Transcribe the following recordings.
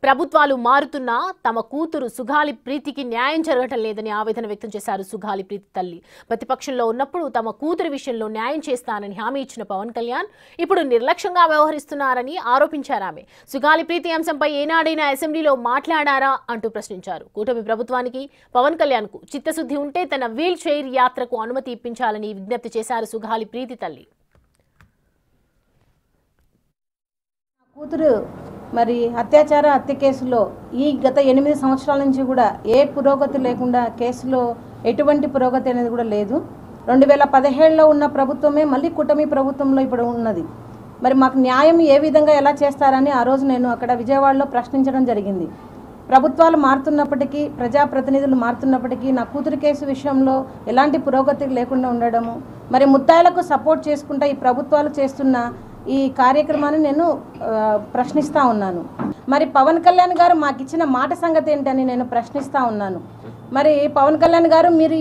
ప్రభుత్వాలు మారుతున్నా తమ కూతురు సుగాలి ప్రీతికి న్యాయం జరగటం లేదని ఆవేదన వ్యక్తం చేశారు సుగాలి ప్రీతి తల్లి. ప్రతిపక్షంలో ఉన్నప్పుడు తమ కూతురు విషయంలో న్యాయం చేస్తానని హామీ ఇచ్చిన పవన్ కళ్యాణ్ ఇప్పుడు నిర్లక్ష్యంగా వ్యవహరిస్తున్నారని ఆరోపించారు ఆమె. సుగాలి ప్రీతి అంశంపై ఏనాడైనా అసెంబ్లీలో మాట్లాడారా అంటూ ప్రశ్నించారు. కూటమి ప్రభుత్వానికి పవన్ కళ్యాణ్ కు చిత్తశుద్ధి ఉంటే తన వీల్ చైర్ యాత్రకు అనుమతి ఇప్పించాలని విజ్ఞప్తి చేశారు సుగాలి ప్రీతి తల్లి. కూతురు మరి హత్య కేసులో ఈ గత 8 సంవత్సరాల నుంచి కూడా ఏ పురోగతి లేకుండా కేసులో ఎటువంటి పురోగతి అనేది కూడా లేదు. 2017లో ఉన్న ప్రభుత్వమే మళ్ళీ కూటమి ప్రభుత్వంలో ఇప్పుడు ఉన్నది. మరి మాకు న్యాయం ఏ విధంగా ఎలా చేస్తారని ఆ రోజు నేను అక్కడ విజయవాడలో ప్రశ్నించడం జరిగింది. ప్రభుత్వాలు మారుతున్నప్పటికీ, ప్రజాప్రతినిధులు మారుతున్నప్పటికీ నా కూతురు కేసు విషయంలో ఎలాంటి పురోగతి లేకుండా ఉండడము, మరి ముద్దాయిలకు సపోర్ట్ చేసుకుంటా ఈ ప్రభుత్వాలు చేస్తున్న ఈ కార్యక్రమాన్ని నేను ప్రశ్నిస్తూ ఉన్నాను. మరి పవన్ కళ్యాణ్ గారు మాకు ఇచ్చిన మాట సంగతి ఏంటని నేను ప్రశ్నిస్తూ ఉన్నాను. మరి పవన్ కళ్యాణ్ గారు మీరు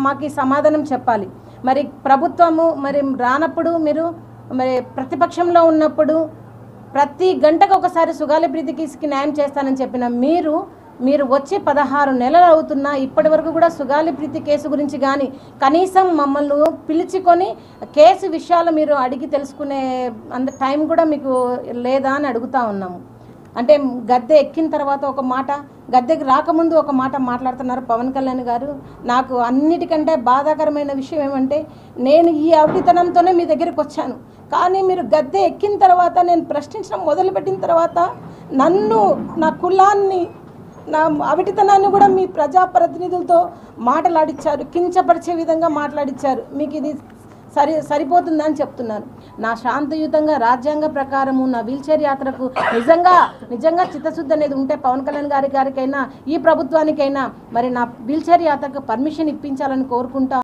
మాకు ఈ సమాధానం చెప్పాలి. మరి ప్రభుత్వము మరి రానప్పుడు మీరు మరి ప్రతిపక్షంలో ఉన్నప్పుడు ప్రతి గంటకు ఒకసారి సుగాలి ప్రీతికి న్యాయం చేస్తానని చెప్పిన మీరు వచ్చి 16 నెలలు అవుతున్నా ఇప్పటి వరకు కూడా సుగాలి ప్రీతి కేసు గురించి కానీ కనీసం మమ్మల్ని పిలుచుకొని కేసు విషయాలు మీరు అడిగి తెలుసుకునే అంత టైం కూడా మీకు లేదా అని అడుగుతూ ఉన్నాము. అంటే గద్దె ఎక్కిన తర్వాత ఒక మాట, గద్దెకి రాకముందు ఒక మాట మాట్లాడుతున్నారు పవన్ కళ్యాణ్ గారు. నాకు అన్నిటికంటే బాధాకరమైన విషయం ఏమంటే, నేను ఈ అవిటితనంతోనే మీ దగ్గరికి వచ్చాను, కానీ మీరు గద్దె ఎక్కిన తర్వాత నేను ప్రశ్నించడం మొదలుపెట్టిన తర్వాత నన్ను, నా కులాన్ని, నా అవిటితనాన్ని కూడా మీ ప్రజాప్రతినిధులతో మాట్లాడిచ్చారు, కించపరిచే విధంగా మాట్లాడిచ్చారు. మీకు ఇది సరిపోతుందని చెప్తున్నాను. నా శాంతియుతంగా రాజ్యాంగ ప్రకారము నా వీల్చైర్ యాత్రకు నిజంగా చిత్తశుద్ధి అనేది ఉంటే పవన్ కళ్యాణ్ గారికైనా ఈ ప్రభుత్వానికైనా మరి నా వీల్చైర్ యాత్రకు పర్మిషన్ ఇప్పించాలని కోరుకుంటా.